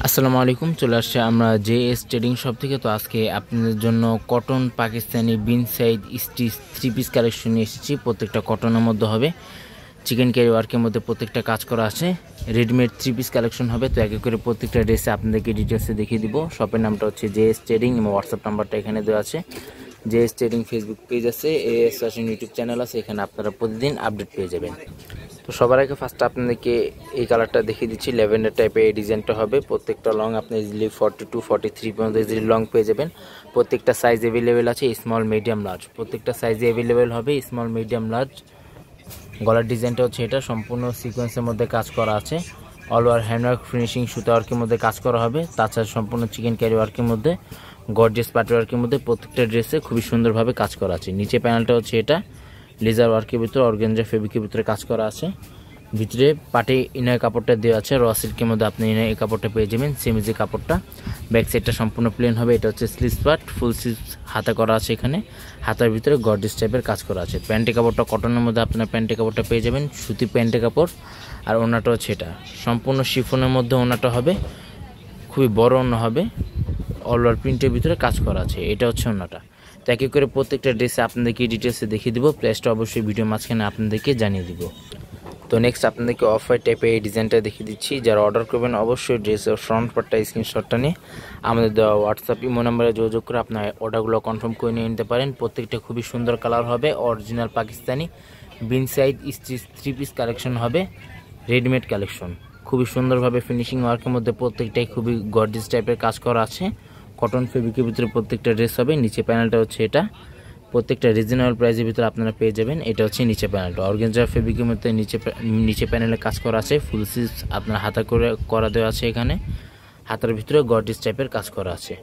আসসালামু আলাইকুম, চলে আসছে আমরা জেএস ট্রেডিং শপ থেকে। তো আজকে আপনাদের জন্য কটন পাকিস্তানি বিন সাইজ স্টিচ 3 পিস কালেকশন নিয়ে এসেছি। প্রত্যেকটা কটনের মধ্যে হবে, চিকেন ক্যারি ওয়ার্কের মধ্যে প্রত্যেকটা কাজ করা আছে। রেডিমেড 3 পিস কালেকশন হবে। তো এক এক করে প্রত্যেকটা ড্রেসে আপনাদেরকে ডিটেলসে দেখিয়ে দিব। শপের নামটা হচ্ছে জেএস ট্রেডিং এবং হোয়াটসঅ্যাপ নাম্বারটা এখানে দেওয়া আছে। জেএস ট্রেডিং ফেসবুক পেজ আছে, এএস ফ্যাশন ইউটিউব চ্যানেল আছে, এখানে আপনারা প্রতিদিন আপডেট পেয়ে যাবেন। তো সবার আগে ফার্স্ট আপনাদেরকে এই কালারটা দেখিয়ে দিচ্ছি। ল্যাভেন্ডার টাইপের এই ডিজাইনটা হবে। প্রত্যেকটা লং আপনি ইজিলি 42 43 পর্যন্ত ইজিলি লং পেয়ে যাবেন। প্রত্যেকটা সাইজ অ্যাভেলেবেল আছে, স্মল মিডিয়াম লার্জ প্রত্যেকটা সাইজে অ্যাভেলেবেল হবে। স্মল মিডিয়াম লার্জ গলার ডিজাইনটা হচ্ছে এটা, সম্পূর্ণ সিকোয়েন্সের মধ্যে কাজ করা আছে। অল ওভার হ্যান্ডওয়ার্ক ফিনিশিং সুতা ওয়ার্কের মধ্যে কাজ করা হবে। তাছাড়া সম্পূর্ণ চিকেন ক্যারি ওয়ার্কের মধ্যে গর্জিয়াস পাটি ওয়ার্কের মধ্যে প্রত্যেকটা ড্রেসে খুবই সুন্দরভাবে কাজ করা আছে। নিচে প্যানেলটা হচ্ছে এটা লেজার ওয়ার্কের ভিতরে অর্গানজা ফেব্রিকের ভিতরে কাজ করা আছে। ভিতরে পাটে ইনার কাপড়টা দেওয়া আছে, র সিল্কের মধ্যে আপনি ইনার এই কাপড়টা পেয়ে যাবেন। সেমিজি কাপড়টা ব্যাক সাইডটা সম্পূর্ণ প্লেন হবে। এটা হচ্ছে স্লিভস পার্ট, ফুল স্লিভস হাতা করা আছে। এখানে হাতার ভিতরে গর্জিয়াস টাইপের কাজ করা আছে। প্যান্টের কাপড়টা কটনের মধ্যে আপনার প্যান্টের কাপড়টা পেয়ে যাবেন, সুতি প্যান্টের কাপড়। আর ওনাটা হচ্ছে এটা সম্পূর্ণ শিফনের মধ্যে ওনাটা হবে, খুবই বড় ওনা হবে। অল ওভার প্রিন্টের ভিতরে কাজ করা আছে। এটা হচ্ছে ওনাটা। তো এক এক করে প্রত্যেকটা ড্রেসে আপনাদেরকে ডিটেলসে দেখিয়ে দিব। প্রাইসটা অবশ্যই ভিডিও মাঝখানে আপনাদেরকে জানিয়ে দিব। তো নেক্সট আপনাদেরকে অফ হোয়াইট টাইপের এই ডিজাইনটা দেখিয়ে দিচ্ছি। যারা অর্ডার করবেন অবশ্যই ড্রেসের ফ্রন্ট পার্টটা স্ক্রিনশটটা নিয়ে আমাদের দেওয়া হোয়াটসঅ্যাপ ইমো নাম্বারে যোগাযোগ করে আপনার অর্ডারগুলো কনফার্ম করে নিয়ে নিতে পারেন। প্রত্যেকটা খুবই সুন্দর কালার হবে। অরিজিনাল পাকিস্তানি বিন সাইজ স্টিচ 3 পিস কালেকশন হবে, রেডিমেড কালেকশন। খুবই সুন্দরভাবে ফিনিশিং ওয়ার্কের মধ্যে প্রত্যেকটাই খুবই গর্জিয়াস টাইপের কাজ করা আছে। কটন ফেব্রিকের ভিতরে প্রত্যেকটা ড্রেস হবে। নিচে প্যানেলটা হচ্ছে এটা, প্রত্যেকটা রিজনেবল প্রাইসের ভিতরে আপনারা পেয়ে যাবেন। এটা হচ্ছে নিচে প্যানেলটা অর্গানজা ফেব্রিকের মধ্যে নিচে প্যানেলে কাজ করা আছে। ফুল স্লিভস আপনার হাতা করে করা দেওয়া আছে। এখানে হাতার ভিতরে গর্জিয়াস টাইপের কাজ করা আছে।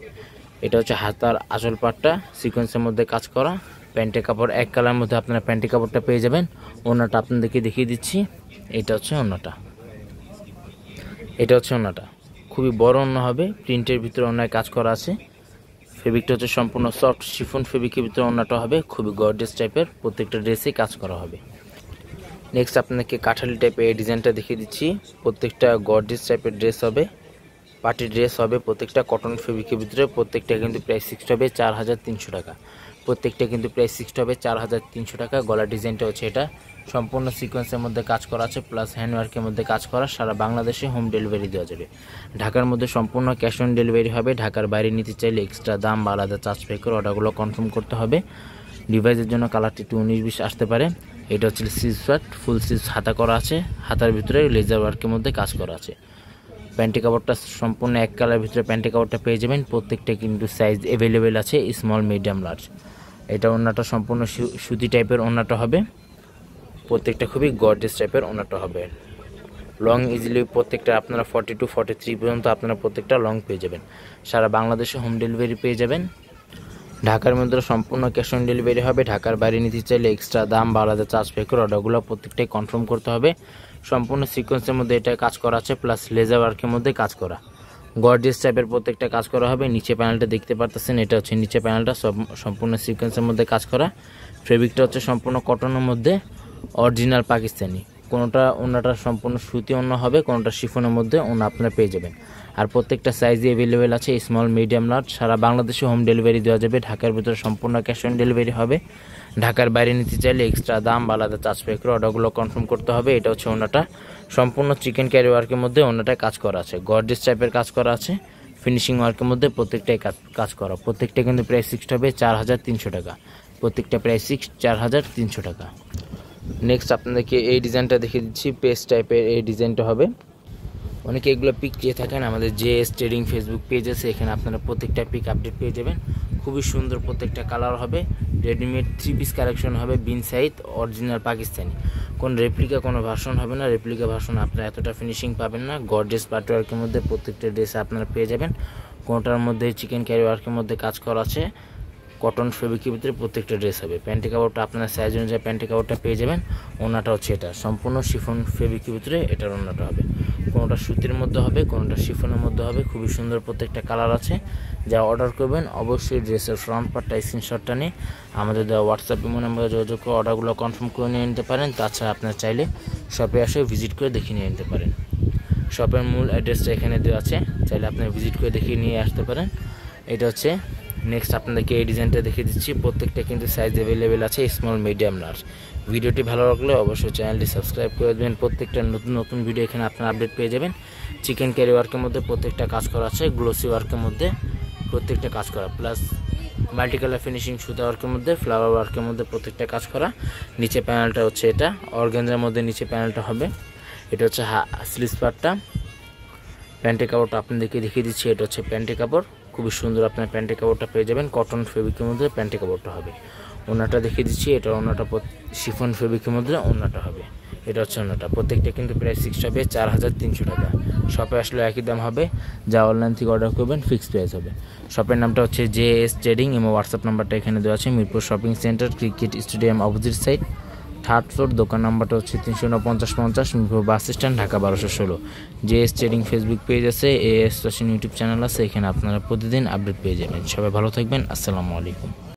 এটা হচ্ছে হাতার আসল পার্টটা সিকোয়েন্সের মধ্যে কাজ করা। প্যান্টের কাপড় এক কালার মধ্যে আপনারা প্যান্টের কাপড়টা পেয়ে যাবেন। ওনাটা আপনাদেরকে দেখিয়ে দিচ্ছি। এটা হচ্ছে ওনাটা, এটা হচ্ছে ওনাটা। খুবই বড় ওনা হবে, প্রিন্টের ভিতরে ওনায় কাজ করা আছে। ফেব্রিকটা হচ্ছে সম্পূর্ণ সফট শিফন ফেব্রিকের ভিতরে ওনাটা হবে, খুবই গর্জিয়াস টাইপের। প্রত্যেকটা ড্রেসে কাজ করা হবে। নেক্সট আপনাকে কাঠালি টাইপের এই ডিজাইনটা দেখিয়ে দিচ্ছি। প্রত্যেকটা গর্জিয়াস টাইপের ড্রেস হবে, পার্টি ড্রেস হবে। প্রত্যেকটা কটন ফেব্রিকের ভিতরে প্রত্যেকটা কিন্তু প্রাইস ফিক্সড হবে 4300 টাকা। প্রত্যেকটা কিন্তু প্রাইস ফিক্সড হবে 4300 টাকা। গলার ডিজাইনটা হচ্ছে এটা, সম্পূর্ণ সিকোয়েন্সের মধ্যে কাজ করা আছে, প্লাস হ্যান্ডওয়ার্কের মধ্যে কাজ করা। সারা বাংলাদেশে হোম ডেলিভারি দেওয়া যাবে। ঢাকার মধ্যে সম্পূর্ণ ক্যাশ অন ডেলিভারি হবে। ঢাকার বাইরে নিতে চাইলে এক্সট্রা দাম বা আলাদা চার্জ পে করে অর্ডারগুলো কনফার্ম করতে হবে। ডিভাইসের জন্য কালারটি একটু 19-20 আসতে পারে। এটা হচ্ছে স্লিভস পার্ট, ফুল স্লিভস হাতা করা আছে। হাতার ভিতরে লেজার ওয়ার্কের মধ্যে কাজ করা আছে। প্যান্টের কাপড়টা সম্পূর্ণ এক কালারের ভিতরে প্যান্টের কাপড়টা পেয়ে যাবেন। প্রত্যেকটা কিন্তু সাইজ অ্যাভেলেবেল আছে, স্মল মিডিয়াম লার্জ। এটা ওনাটা সম্পূর্ণ সুতি টাইপের ওনাটা হবে। প্রত্যেকটা খুবই গর্জিয়াস টাইপের ওনাটা হবে। লং ইজিলি প্রত্যেকটা আপনারা 42 43 পর্যন্ত আপনারা প্রত্যেকটা লং পেয়ে যাবেন। সারা বাংলাদেশে হোম ডেলিভারি পেয়ে যাবেন। ঢাকার মধ্যে সম্পূর্ণ ক্যাশ অন ডেলিভারি হবে। ঢাকার বাইরে নিতে চাইলে এক্সট্রা দাম বা আলাদা চার্জ পে করে অর্ডারগুলো প্রত্যেকটাই কনফার্ম করতে হবে। সম্পূর্ণ সিকোয়েন্সের মধ্যে এটা কাজ করা আছে, প্লাস লেজার ওয়ার্কের মধ্যে কাজ করা। গর্জিয়াস টাইপের প্রত্যেকটা কাজ করা হবে। নিচে প্যানেলটা দেখতে পারতেছেন, এটা হচ্ছে নিচে প্যানেলটা সম্পূর্ণ সিকোয়েন্সের মধ্যে কাজ করা। ফেব্রিকটা হচ্ছে সম্পূর্ণ কটনের মধ্যে অরিজিনাল পাকিস্তানি। কোনোটা ওনাটা সম্পূর্ণ সুতি ওনা হবে, কোনোটা শিফনের মধ্যে ওনা আপনারা পেয়ে যাবেন। আর প্রত্যেকটা সাইজে অ্যাভেলেবেল আছে, স্মল মিডিয়াম লার্জ। সারা বাংলাদেশে হোম ডেলিভারি দেওয়া যাবে। ঢাকার ভিতরে সম্পূর্ণ ক্যাশ অন ডেলিভারি হবে। ঢাকার বাইরে নিতে চাইলে এক্সট্রা দাম বা আলাদা চার্জ পে করে অর্ডারগুলো কনফার্ম করতে হবে। এটা হচ্ছে ওনাটা, সম্পূর্ণ চিকেন ক্যারি ওয়ার্কের মধ্যে ওনাটায় কাজ করা আছে। গর্জিয়াস টাইপের কাজ করা আছে, ফিনিশিং ওয়ার্কের মধ্যে প্রত্যেকটাই কাজ করা। প্রত্যেকটা কিন্তু প্রাইস ফিক্সড হবে 4300 টাকা। প্রত্যেকটা প্রাইস ফিক্সড 4300 টাকা। নেক্সট আপনাদেরকে এই ডিজাইনটা দেখিয়ে দিচ্ছি। পেস্ট টাইপের এই ডিজাইনটা হবে। অনেকে এগুলো পিক চেয়ে থাকেন, আমাদের জেএস ট্রেডিং ফেসবুক পেজ আছে, এখানে আপনারা প্রত্যেকটা পিক আপডেট পেয়ে যাবেন। খুবই সুন্দর প্রত্যেকটা কালার হবে। রেডিমেড 3 পিস কালেকশন হবে, বিন সাইজ অরিজিনাল পাকিস্তানি। কোন রেপ্লিকা কোনো ভার্সন হবে না। রেপ্লিকা ভার্সন আপনারা এতটা ফিনিশিং পাবেন না। গর্জিয়াস পাটি ওয়ার্কের মধ্যে প্রত্যেকটা ড্রেস আপনারা পেয়ে যাবেন। কোনটার মধ্যে চিকেন ক্যারি ওয়ার্কের মধ্যে কাজ করা আছে। কটন ফেব্রিকের ভিতরে প্রত্যেকটা ড্রেস হবে। প্যান্টের কাপড়টা আপনার সাইজ অনুযায়ী প্যান্টের কাপড়টা পেয়ে যাবেন। ওনাটা হচ্ছে এটা, সম্পূর্ণ শিফন ফেব্রিকের ভিতরে এটার ওনাটা হবে। কোনোটা সুতির মধ্যে হবে, কোনোটা শিফনের মধ্যে হবে। খুবই সুন্দর প্রত্যেকটা কালার আছে। যা অর্ডার করবেন অবশ্যই ড্রেসের ফ্রন্ট পার্টটা স্ক্রিনশটটা নিয়ে আমাদের দেওয়া হোয়াটসঅ্যাপ ইমো নাম্বারে যোগাযোগ করে অর্ডারগুলো কনফার্ম করে নিয়ে নিতে পারেন। তাছাড়া আপনারা চাইলে শপে এসে ভিজিট করে দেখে নিয়ে নিতে পারেন। শপের মূল অ্যাড্রেসটা এখানে দেওয়া আছে, চাইলে আপনারা ভিজিট করে দেখিয়ে নিয়ে আসতে পারেন। এটা হচ্ছে নেক্সট আপনাদেরকে এই ডিজাইনটা দেখিয়ে দিচ্ছি। প্রত্যেকটা কিন্তু সাইজ অ্যাভেলেবেল আছে, স্মল, মিডিয়াম, লার্জ। ভিডিওটি ভালো লাগলে অবশ্যই চ্যানেলটি সাবস্ক্রাইব করে দেবেন। প্রত্যেকটা নতুন নতুন ভিডিও এখানে আপনারা আপডেট পেয়ে যাবেন। চিকেন ক্যারি ওয়ার্কের মধ্যে প্রত্যেকটা কাজ করা আছে, গ্লোসি ওয়ার্কের মধ্যে প্রত্যেকটা কাজ করা, প্লাস মাল্টি কালার ফিনিশিং সুতা ওয়ার্কের মধ্যে, ফ্লাওয়ার ওয়ার্কের মধ্যে প্রত্যেকটা কাজ করা। নিচে প্যানেলটা হচ্ছে এটা অর্গানজার মধ্যে, নিচে প্যানেলটা হবে। এটা হচ্ছে স্লিভস পার্টটা। প্যান্টের কাপড়টা আপনাদেরকে দেখিয়ে দিচ্ছি। এটা হচ্ছে প্যান্টের কাপড়, খুবই সুন্দর আপনার প্যান্টের কাপড়টা পেয়ে যাবেন। কটন ফেব্রিকের মধ্যে প্যান্টের কাপড়টা হবে। ওনাটা দেখিয়ে দিচ্ছি, এটা ওনাটা শিফন ফেব্রিকের মধ্যে ওনাটা হবে। এটা হচ্ছে ওনাটা। প্রত্যেকটা কিন্তু প্রাইস ফিক্সড হবে 4300 টাকা। শপে আসলে একই দাম হবে, যা অনলাইন থেকে অর্ডার করবেন ফিক্সড প্রাইস হবে। শপের নামটা হচ্ছে JS ট্রেডিং এবং হোয়াটসঅ্যাপ নাম্বারটা এখানে দেওয়া আছে। Mirpur shopping centre, cricket stadium opposite side, 3rd floor. দোকান নাম্বারটা হচ্ছে 34950 Mirpur bus stand, Dhaka 1216। JS trading Facebook page আছে, AS ফ্যাশন ইউটিউব চ্যানেল আছে, এখানে আপনারা প্রতিদিন আপডেট পেয়ে যাবেন। সবাই ভালো থাকবেন, আসসালামু আলাইকুম।